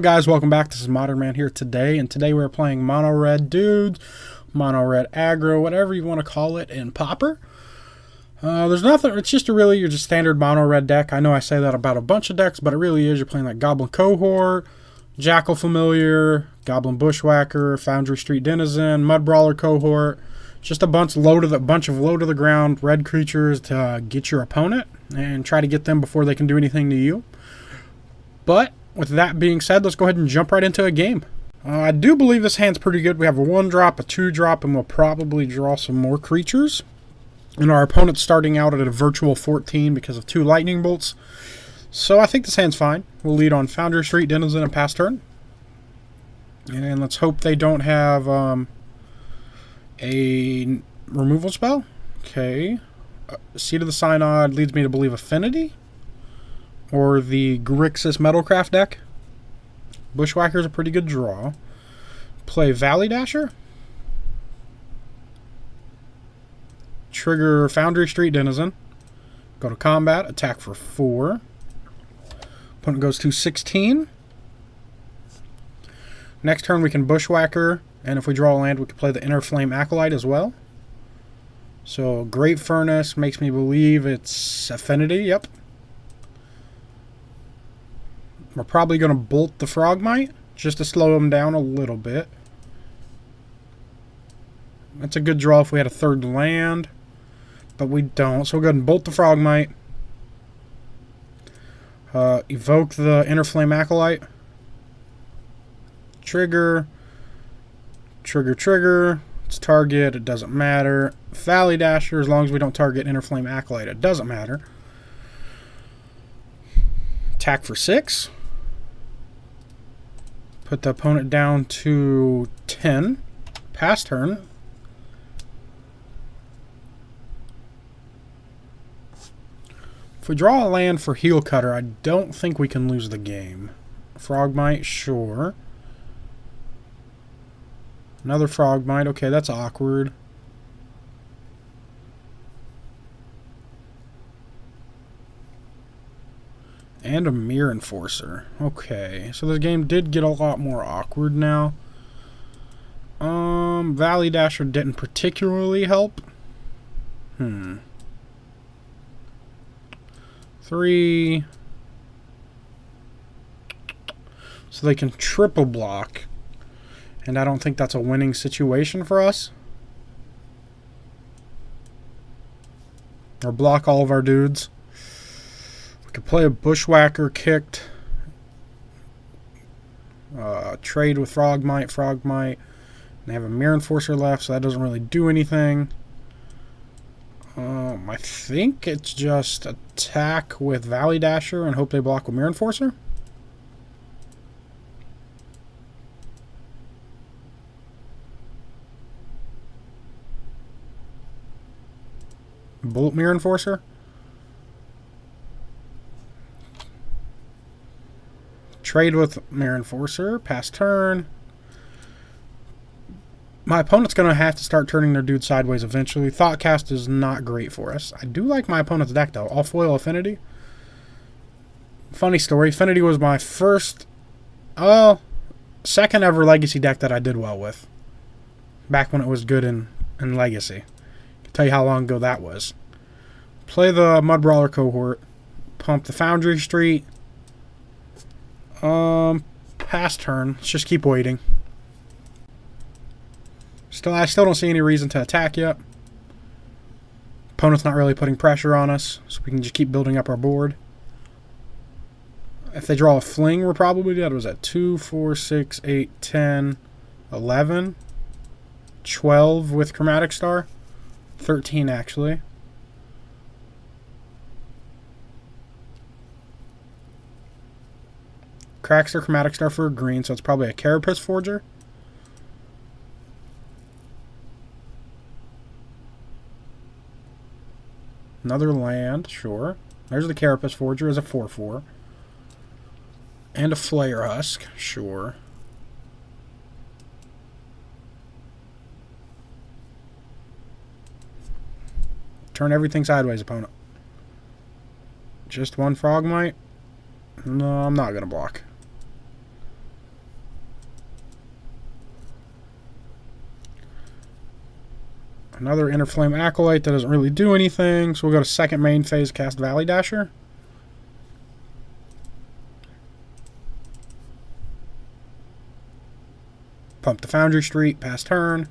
Guys, welcome back. This is Modern Man here today, and today we're playing mono red dudes, mono red aggro, whatever you want to call it, in Pauper. There's nothing, it's just your just standard mono red deck. I know I say that about a bunch of decks, but it really is. You're playing like Goblin Cohort, Jackal Familiar, Goblin Bushwhacker, Foundry Street Denizen, Mud Brawler Cohort. Just a bunch of low to the ground red creatures to get your opponent and try to get them before they can do anything to you. But with that being said, let's go ahead and jump right into a game. I do believe this hand's pretty good. We have a 1-drop, a 2-drop, and we'll probably draw some more creatures. And our opponent's starting out at a virtual 14 because of 2 lightning bolts. So I think this hand's fine. We'll lead on Foundry Street Denizen and pass turn. And let's hope they don't have a removal spell. Okay. Seed of the Synod leads me to believe Affinity. Or the Grixis Metalcraft deck. Bushwhacker's a pretty good draw. Play Valley Dasher. Trigger Foundry Street Denizen. Go to combat. Attack for 4. Opponent goes to 16. Next turn we can Bushwhacker. And if we draw a land, we can play the Inner Flame Acolyte as well. So Great Furnace makes me believe it's Affinity. Yep. We're probably going to bolt the Frogmite just to slow him down a little bit. That's a good draw if we had a 3rd land, but we don't. So we'll go ahead and bolt the Frogmite. Evoke the Inner Flame Acolyte. Trigger. Trigger. It's target. It doesn't matter. Valley Dasher, as long as we don't target Inner Flame Acolyte, it doesn't matter. Attack for 6. Put the opponent down to 10. Pass turn. If we draw a land for Heel Cutter, I don't think we can lose the game. Frogmite, sure. Another Frogmite. Okay, that's awkward. And a Mirror Enforcer. Okay, so this game did get a lot more awkward now. Valley Dasher didn't particularly help. 3. So they can triple block. And I don't think that's a winning situation for us. Or block all of our dudes. Could play a Bushwhacker kicked. Trade with Frogmite. They have a Mirror Enforcer left, so that doesn't really do anything. I think it's just attack with Valley Dasher and hope they block with Mirror Enforcer. Bolt Mirror Enforcer. Trade with Mirror Enforcer. Pass turn. My opponent's going to have to start turning their dude sideways eventually. Thoughtcast is not great for us. I do like my opponent's deck, though. All foil Affinity. Funny story. Affinity was my second ever Legacy deck that I did well with. Back when it was good in Legacy. I can tell you how long ago that was. Play the Mud Brawler Cohort. Pump the Foundry Street. Pass turn. Let's just keep waiting. I still don't see any reason to attack yet. Opponent's not really putting pressure on us, so we can just keep building up our board. If they draw a fling, we're probably dead. Was that 2, 4, 6, 8, 10, 11, 12 with Chromatic Star? 13, actually. Cracks their Chromatic Star for a green, so it's probably a Carapace Forger. Another land, sure. There's the Carapace Forger as a 4/4. And a Flayer Husk, sure. Turn everything sideways, opponent. Just one Frogmite? No, I'm not going to block. Another Inner Flame Acolyte that doesn't really do anything, so we'll go to second main phase, cast Valley Dasher. Pump the Foundry Street, pass turn.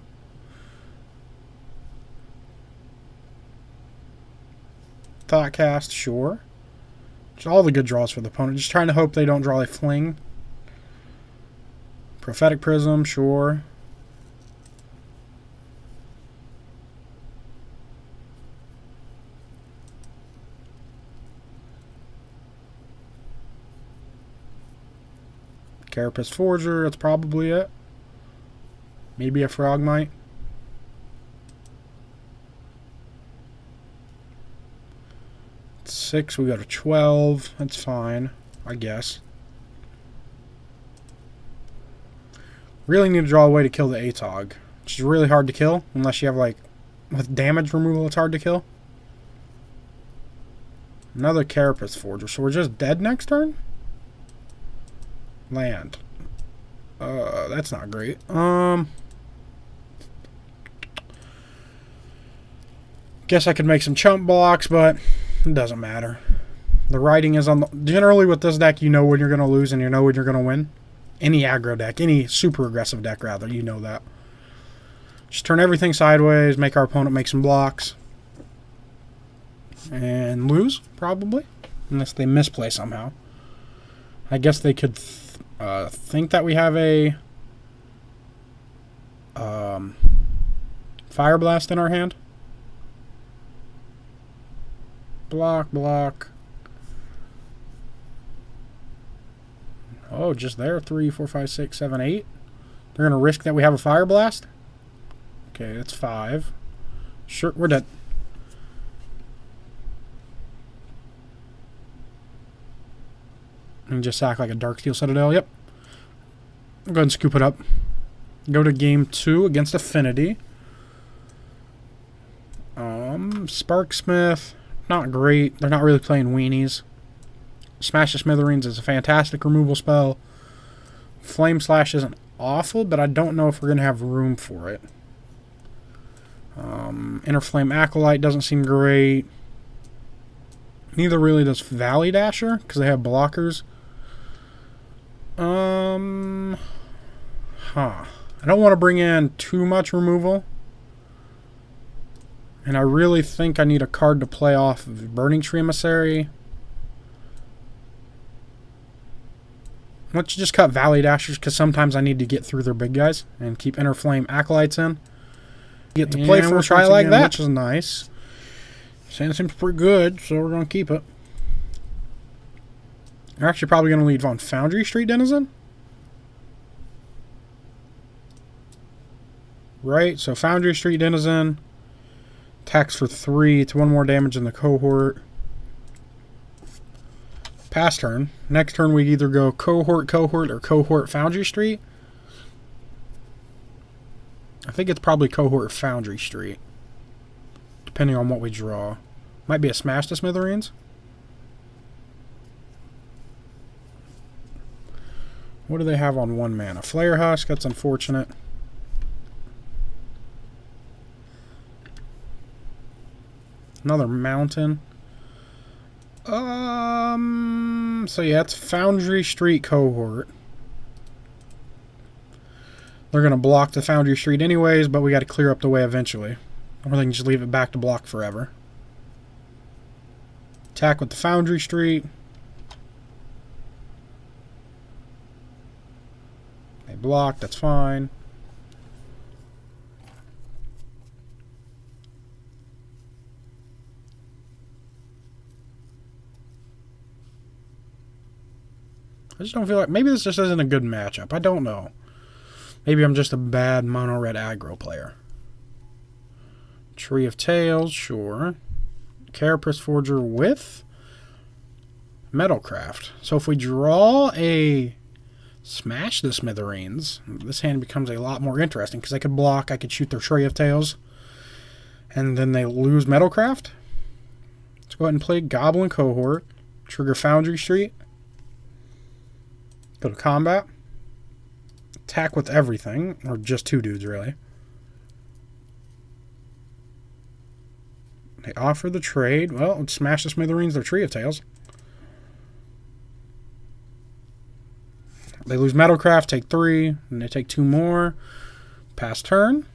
Thought Cast, sure. Just all the good draws for the opponent. Just trying to hope they don't draw a Fling. Prophetic Prism, sure. Carapace Forger, that's probably it. Maybe a Frogmite. Six, we go to 12. That's fine, I guess. Really need to draw a way to kill the Atog, which is really hard to kill unless you have, like, with damage removal, it's hard to kill. Another Carapace Forger, so we're just dead next turn? Land. That's not great. Guess I could make some chump blocks, but it doesn't matter. The writing is on the... Generally with this deck, you know when you're going to lose and you know when you're going to win. Any aggro deck, any super aggressive deck rather, you know that. Just turn everything sideways, make our opponent make some blocks. And lose, probably. Unless they misplay somehow. I guess they could think that we have a Fire Blast in our hand. Block, block. Oh, just there. 3, 4, 5, 6, 7, 8. They're going to risk that we have a Fire Blast? Okay, that's 5. Sure, we're dead. And just act like a Darksteel Citadel. Yep. I'll go ahead and scoop it up. Go to game 2 against Affinity. Sparksmith. Not great. They're not really playing weenies. Smash the Smithereens is a fantastic removal spell. Flame Slash isn't awful, but I don't know if we're going to have room for it. Inner Flame Acolyte doesn't seem great. Neither really does Valley Dasher, because they have blockers. I don't want to bring in too much removal. And I really think I need a card to play off of Burning Tree Emissary. Let's just cut Valley Dashers, because sometimes I need to get through their big guys and keep Inner Flame Acolytes in. Get to play for a try like that, which is nice. Sand seems pretty good, so we're going to keep it. We're actually probably going to leave on Foundry Street Denizen. Right, so Foundry Street Denizen. Attacks for 3. It's 1 more damage than the cohort. Pass turn. Next turn we either go cohort, or cohort Foundry Street. I think it's probably cohort Foundry Street, depending on what we draw. Might be a Smash the Smithereens. What do they have on 1 mana? Flare Husk, that's unfortunate. Another Mountain. So yeah, it's Foundry Street cohort. They're going to block the Foundry Street anyways, but we got to clear up the way eventually. Or they can just leave it back to block forever. Attack with the Foundry Street. They block, that's fine. I just don't feel like... Maybe this just isn't a good matchup. I don't know. Maybe I'm just a bad mono-red aggro player. Tree of Tails, sure. Carapace Forger with Metalcraft. So if we draw a Smash the Smithereens, this hand becomes a lot more interesting, because I could block, I could shoot their Tree of Tails, and then they lose Metalcraft. Let's go ahead and play Goblin Cohort. Trigger Foundry Street. Go to combat. Attack with everything, or just 2 dudes really. They offer the trade. Well, let's smash the smithereens, their Tree of Tails. They lose Metalcraft, take 3, and they take 2 more. Pass turn.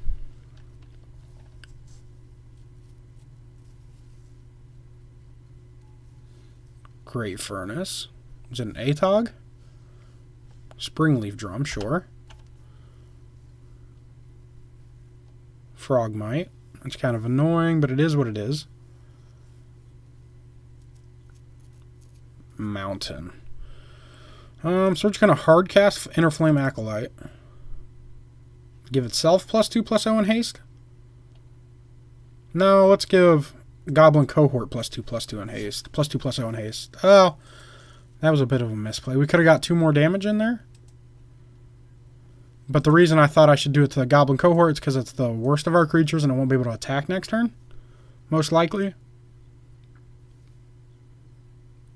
Great Furnace. Is it an ATOG? Springleaf Drum, sure. Frogmite. It's kind of annoying, but it is what it is. Mountain. So we're just going to hardcast Innerflame Acolyte. Give itself +2/+0 in haste? No, let's give Goblin Cohort +2/+2 in haste. +2/+0 in haste. Oh, that was a bit of a misplay. We could have got 2 more damage in there. But the reason I thought I should do it to the Goblin Cohort is because it's the worst of our creatures and it won't be able to attack next turn. Most likely.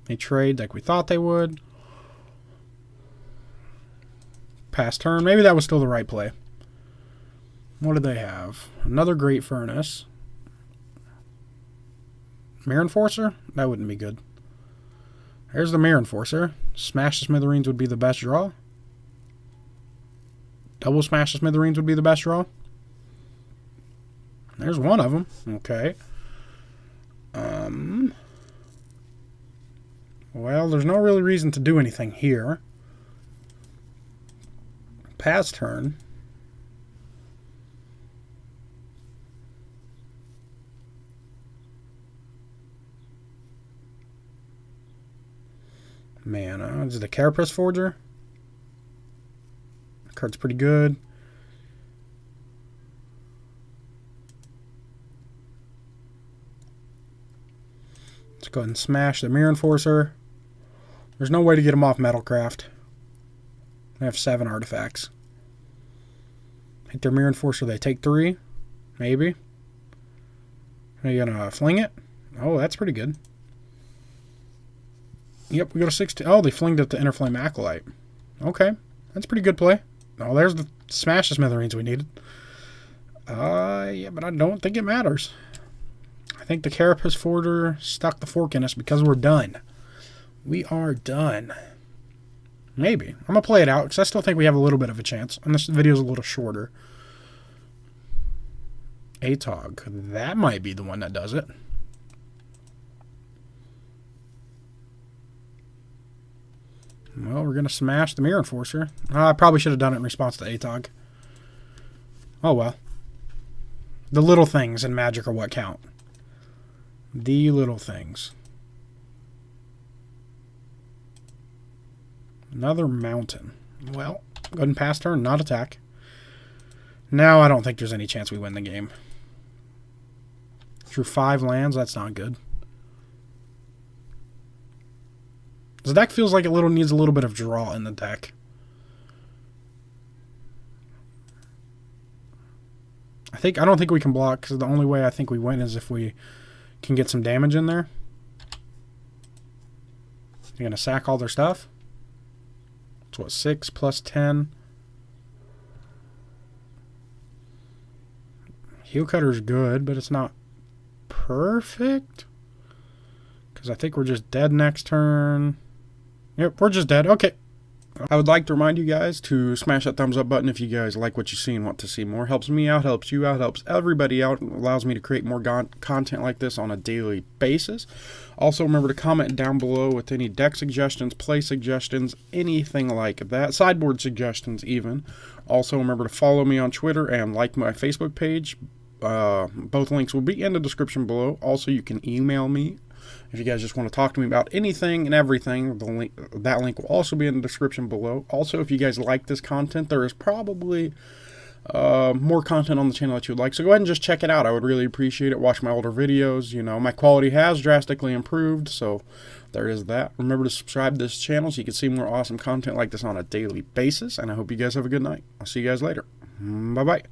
They trade like we thought they would. Pass turn. Maybe that was still the right play. What did they have? Another Great Furnace. Mirror Enforcer? That wouldn't be good. There's the Mirror Enforcer. Smash the Smithereens would be the best draw. Double Smash the Smithereens would be the best draw. There's one of them. Okay. Well, there's no really reason to do anything here. Pass turn. Mana. This is the Carapace Forger. The card's pretty good. Let's go ahead and smash the Mirror Enforcer. There's no way to get him off Metalcraft. They have 7 artifacts. Hit their Mirror Enforcer, they take 3. Maybe. Are you going to fling it? Oh, that's pretty good. Yep, we go to 16. Oh, they flinged it to Innerflame Acolyte. Okay, that's a pretty good play. Oh, there's the Smash the Smithereens we needed. Yeah, but I don't think it matters. I think the Carapace Forger stuck the fork in us because we're done. We are done. Maybe. I'm going to play it out because I still think we have a little bit of a chance. And this video is a little shorter. ATOG. That might be the one that does it. Well, we're going to smash the Mirror Enforcer. I probably should have done it in response to ATOG. Oh, well. The little things in Magic are what count. The little things. Another mountain. Well, go ahead and pass turn, not attack. Now I don't think there's any chance we win the game. Through 5 lands, that's not good. This deck feels like it needs a little bit of draw in the deck. I don't think we can block because the only way I think we win is if we can get some damage in there. You're gonna sack all their stuff. It's what, 6 plus 10. Heel Cutter's good, but it's not perfect. Because I think we're just dead next turn. Yep, we're just dead. Okay. I would like to remind you guys to smash that thumbs up button if you guys like what you see and want to see more. Helps me out, helps you out, helps everybody out, allows me to create more content like this on a daily basis. Also, remember to comment down below with any deck suggestions, play suggestions, anything like that, sideboard suggestions even. Also, remember to follow me on Twitter and like my Facebook page. Both links will be in the description below. Also, you can email me if you guys just want to talk to me about anything and everything. That link will also be in the description below. Also, if you guys like this content, there is probably more content on the channel that you would like. So go ahead and just check it out. I would really appreciate it. Watch my older videos. You know, my quality has drastically improved, so there is that. Remember to subscribe to this channel so you can see more awesome content like this on a daily basis. And I hope you guys have a good night. I'll see you guys later. Bye-bye.